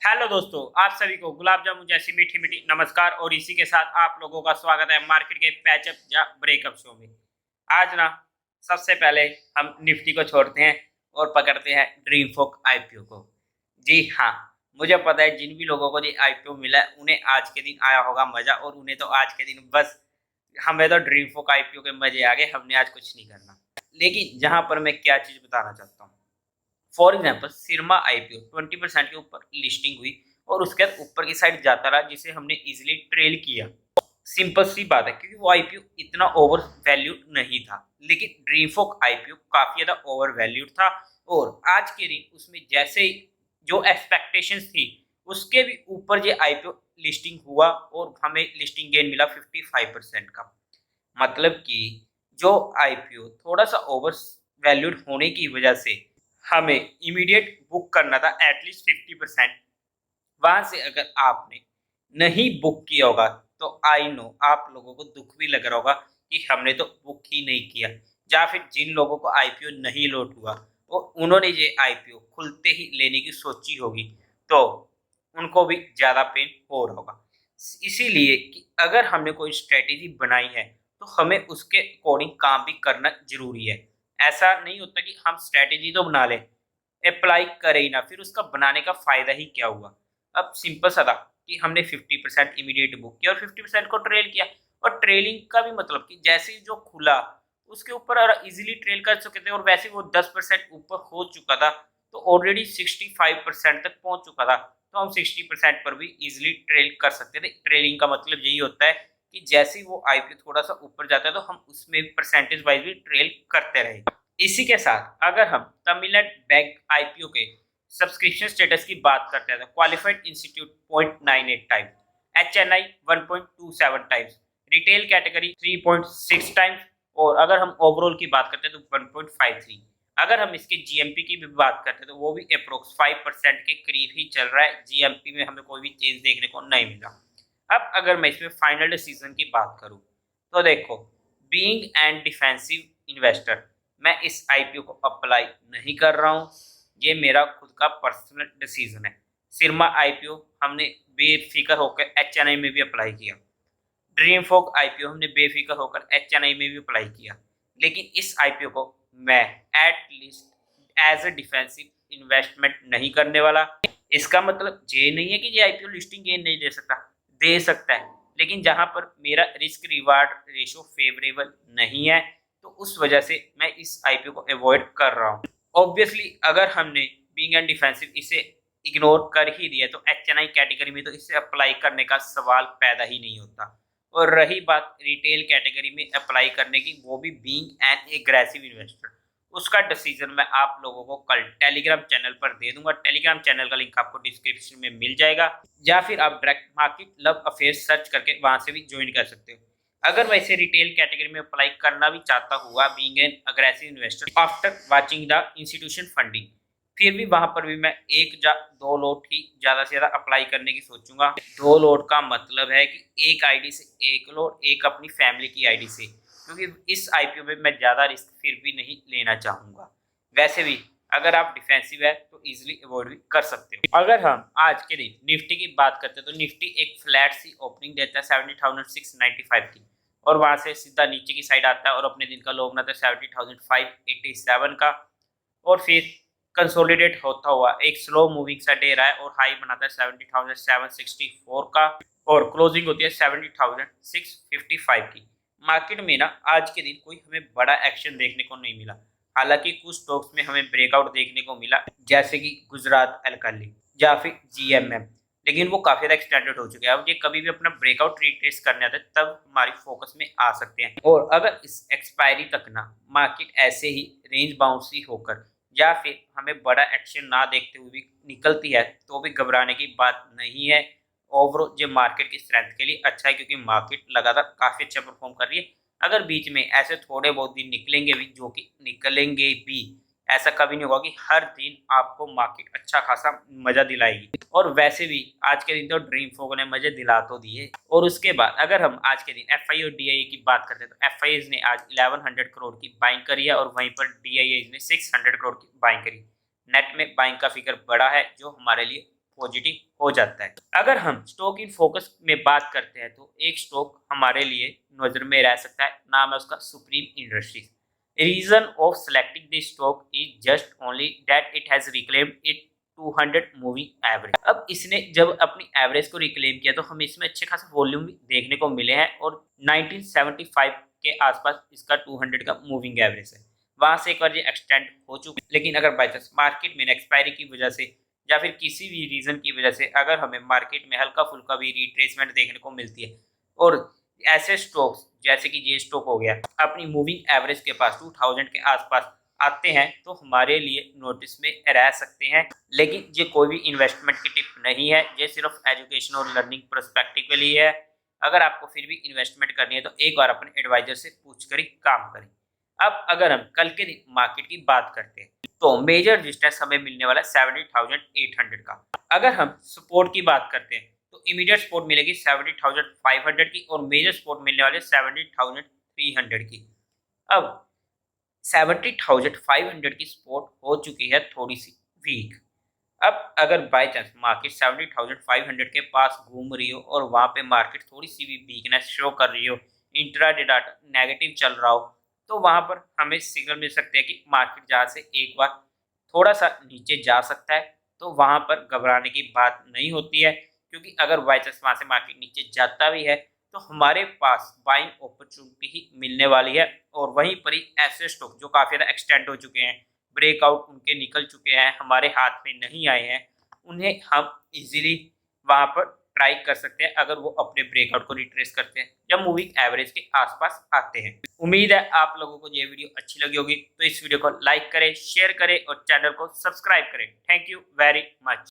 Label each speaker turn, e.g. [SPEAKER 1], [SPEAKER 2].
[SPEAKER 1] Hello दोस्तों, आप सभी को गुलाब जामुन जैसी मीठी मीठी नमस्कार। और इसी के साथ आप लोगों का स्वागत है मार्केट के पैचअप या ब्रेकअप शो में। आज ना सबसे पहले हम निफ्टी को छोड़ते हैं और पकड़ते हैं ड्रीम फोक आईपीओ को। जी हाँ, मुझे पता है जिन भी लोगों को ये आईपीओ मिला है उन्हें आज के दिन आया होगा मजा, और उन्हें तो आज के दिन बस हमें तो ड्रीम फोक आईपीओ के मजे आ गए, हमने आज कुछ नहीं करना। लेकिन जहां पर मैं क्या चीज बताना चाहता हूँ, फॉर एग्जाम्पल सिरमा आईपीओ 20% के ऊपर लिस्टिंग हुई और उसके बाद ऊपर की साइड जाता रहा, जिसे हमने इजीली ट्रेल किया। सिंपल सी बात है, क्योंकि वो आईपीओ इतना ओवर वैल्यूड नहीं था। लेकिन ड्रीमफोक आईपीओ काफी ज्यादा ओवर वैल्यूड था, और आज के दिन उसमें जैसे ही जो एक्सपेक्टेशंस थी उसके भी ऊपर ये आईपीओ लिस्टिंग हुआ और हमें लिस्टिंग गेन मिला 55% का। मतलब कि जो आईपीओ थोड़ा सा ओवर वैल्यूड होने की वजह से हमें इमीडिएट बुक करना था एटलीस्ट 50%। वहां से अगर आपने नहीं बुक किया होगा तो आई नो आप लोगों को दुख भी लग रहा होगा कि हमने तो बुक ही नहीं किया। या फिर जिन लोगों को आईपीओ नहीं लॉट हुआ और उन्होंने ये आईपीओ खुलते ही लेने की सोची होगी, तो उनको भी ज्यादा पेन हो रहा होगा। इसीलिए कि अगर हमने कोई स्ट्रेटेजी बनाई है तो हमें उसके अकॉर्डिंग काम भी करना जरूरी है। ऐसा नहीं होता कि हम स्ट्रेटेजी तो बना लें, अप्लाई करें ही ना, फिर उसका बनाने का फायदा ही क्या हुआ। अब सिंपल सा था कि हमने 50% इमीडिएट बुक किया और 50% को ट्रेल किया। और ट्रेलिंग का भी मतलब कि जैसे ही जो खुला उसके ऊपर इजीली ट्रेल कर चुके थे, और वैसे वो 10% ऊपर हो चुका था, तो ऑलरेडी 65% तक पहुंच चुका था। तो हम 60% पर भी इजीली ट्रेल कर सकते थे। ट्रेलिंग का मतलब यही होता है कि जैसे ही वो आईपीओ थोड़ा सा ऊपर जाता है तो हम उसमें परसेंटेज वाइज भी ट्रेल करते रहे। इसी के साथ अगर हम तमिलनाडु बैंक आईपीओ के सब्सक्रिप्शन स्टेटस की बात करते हैं तो qualified institute 0.98 times, HNI 1.27 times, retail category 3.6 times, और अगर हम ओवरऑल की बात करते हैं तो 1.53। अगर हम इसके जीएमपी की भी बात करते हैं तो वो भी अप्रोक्स 5% के करीब ही चल रहा है। जीएमपी में हमें कोई भी चेंज देखने को नहीं मिला। अब अगर मैं इसमें फाइनल डिसीजन की बात करूं तो देखो, बीइंग एंड डिफेंसिव इन्वेस्टर मैं इस आईपीओ को अप्लाई नहीं कर रहा हूं। ये मेरा खुद का पर्सनल डिसीजन है। सिरमा आईपीओ हमने बेफिक्र होकर एचएनआई में भी अप्लाई किया। ड्रीम फोक आईपीओ हमने बेफिक्र होकर एचएनआई में भी अप्लाई किया। लेकिन इस आईपीओ को मैं at least as a defensive investment नहीं करने वाला। इसका मतलब ये नहीं है कि ये आईपीओ लिस्टिंग गेन नहीं दे सकता, दे सकता है। लेकिन जहां पर मेरा रिस्क रिवार्ड रेशो फेवरेबल नहीं है, तो उस वजह से मैं इस आईपीओ को अवॉइड कर रहा हूँ। ऑब्वियसली अगर हमने बीइंग एंड डिफेंसिव इसे इग्नोर कर ही दिया तो एचएनआई कैटेगरी में तो इसे अप्लाई करने का सवाल पैदा ही नहीं होता। और रही बात रिटेल कैटेगरी में अप्लाई करने की, वो भी बीइंग एन एग्रेसिव इन्वेस्टर, उसका डिसीजन मैं आप लोगों को कल टेलीग्राम चैनल पर दे दूंगा। टेलीग्राम चैनल का लिंक आपको डिस्क्रिप्शन में मिल जाएगा, या फिर आप direct market love affair search करके वहां से भी ज्वाइन कर सकते हो। अगर मैं इसे रिटेल कैटेगरी में अप्लाई करना भी चाहता हुआ being an aggressive investor after watching the institution funding, फिर भी वहां पर भी मैं एक या दो लोट ही ज्यादा से ज्यादा अप्लाई करने की सोचूंगा। दो लोट का मतलब है कि एक आईडी से एक लोट, एक अपनी फैमिली की आईडी से, क्योंकि इस आईपीओ में मैं ज्यादा रिस्क फिर भी नहीं लेना चाहूंगा। वैसे भी अगर आप डिफेंसिव है तो इजिली अवॉइड भी कर सकते हो। अगर हम आज के दिन निफ्टी की बात करते हैं तो निफ्टी एक फ्लैट सी ओपनिंग देता है 70,695 की, और वहां से सीधा नीचे की साइड आता है और अपने दिन का लो बनाता है 70,587 का। और फिर कंसोलिडेट होता हुआ एक स्लो मूविंग सा डे रहा है और हाई बनाता है 70,764 का, और क्लोजिंग होती है 70,655 की। मार्केट में ना आज के दिन कोई हमें बड़ा एक्शन देखने को नहीं मिला। हालांकि कुछ स्टॉक्स में हमें ब्रेकआउट देखने को मिला, जैसे कि गुजरात अल्काली या फिर जीएमएम, लेकिन वो काफी ज्यादा एक्सटेंडेड हो चुके हैं। अब ये कभी भी अपना ब्रेकआउट रिट्रेस करने आते हैं तब हमारी फोकस में आ सकते हैं। और अगर इस एक्सपायरी तक ना मार्केट ऐसे ही रेंज बाउंस होकर या फिर हमें बड़ा एक्शन ना देखते हुए भी निकलती है तो भी घबराने की बात नहीं है। ओवरऑल जो मार्केट की स्ट्रेंथ के लिए अच्छा है, क्योंकि मार्केट लगातार काफी अच्छा परफॉर्म कर रही है। अगर बीच में ऐसे थोड़े बहुत दिन निकलेंगे भी, जो कि निकलेंगे भी, ऐसा कभी नहीं होगा कि हर दिन आपको मार्केट अच्छा खासा मजा दिलाएगी। और वैसे भी आज के दिन तो ड्रीम फोक ने मजे दिला तो दिए। और उसके बाद अगर हम आज के दिन एफ आई और डी आई ए की बात करते हैं तो एफ आई ने आज 1100 करोड़ की बाइंग करी है, और वहीं पर डी आई ए ने 600 करोड़ की बाइंग करी। नेट में बाइंग का फिगर बड़ा है, जो हमारे लिए पॉजिटिव हो जाता है। अगर हम स्टॉक इन फोकस में बात करते हैं तो एक स्टॉक हमारे लिए नजर में रह सकता है, नाम है उसका Supreme Industries. Reason of selecting this stock is just only that it has reclaimed it 200 moving average. अब इसने जब अपनी एवरेज को रिक्लेम किया तो हमें इसमें अच्छे खासे वॉल्यूम भी देखने को मिले हैं और 1975 के आसपास इसका 200 का मूविंग एवरेज है। वहां से एक बार ये एक्सटेंड हो चुकी है, लेकिन अगर बाई चांस मार्केट में एक्सपायरी की वजह से या फिर किसी भी रीजन की वजह से अगर हमें मार्केट में हल्का फुल्का भी रिट्रेसमेंट देखने को मिलती है और ऐसे स्टॉक्स जैसे कि ये स्टॉक हो गया अपनी मूविंग एवरेज के पास 2000 के आसपास आते हैं तो हमारे लिए नोटिस में रह सकते हैं। लेकिन ये कोई भी इन्वेस्टमेंट की टिप नहीं है, ये सिर्फ एजुकेशन और लर्निंग पर्सपेक्टिव के लिए है। अगर आपको फिर भी इन्वेस्टमेंट करनी है तो एक बार अपने एडवाइजर से पूछ कर ही काम करें। अब अगर हम कल के दिन मार्केट की बात करते हैं तो मेजर रेजिस्टेंस हमें मिलने वाला है 70,800 का। अगर हम सपोर्ट की बात करते हैं तो इमीडिएट सपोर्ट मिलेगी 70,500 की और मेजर सपोर्ट मिलने वाले 70,300 की। अब 70,500 की सपोर्ट हो चुकी है थोड़ी सी वीक। अब अगर बाय चांस मार्केट 70,500 के पास घूम रही हो और वहां पे मार्केट थोड़ी सी भी वीकनेस शो कर रही हो, इंट्राडे डाटा नेगेटिव चल रहा हो, तो वहां पर हमें सिग्नल मिल सकते हैं कि मार्केट जहां से एक बार थोड़ा सा नीचे जा सकता है। तो वहां पर घबराने की बात नहीं होती है, क्योंकि अगर बाय चांस वहां से मार्केट नीचे जाता भी है तो हमारे पास बाइंग अपॉर्चुनिटी ही मिलने वाली है। और वहीं पर ही ऐसे स्टॉक जो काफी ज्यादा एक्सटेंड हो चुके हैं, ब्रेकआउट उनके निकल चुके हैं, हमारे हाथ में नहीं आए हैं, उन्हें हम इजीली वहां पर ट्राई कर सकते हैं अगर वो अपने ब्रेकआउट को रिट्रेस करते हैं या मूविंग एवरेज के आसपास आते हैं। उम्मीद है आप लोगों को ये वीडियो अच्छी लगी होगी, तो इस वीडियो को लाइक करें, शेयर करें और चैनल को सब्सक्राइब करें। Thank you very much.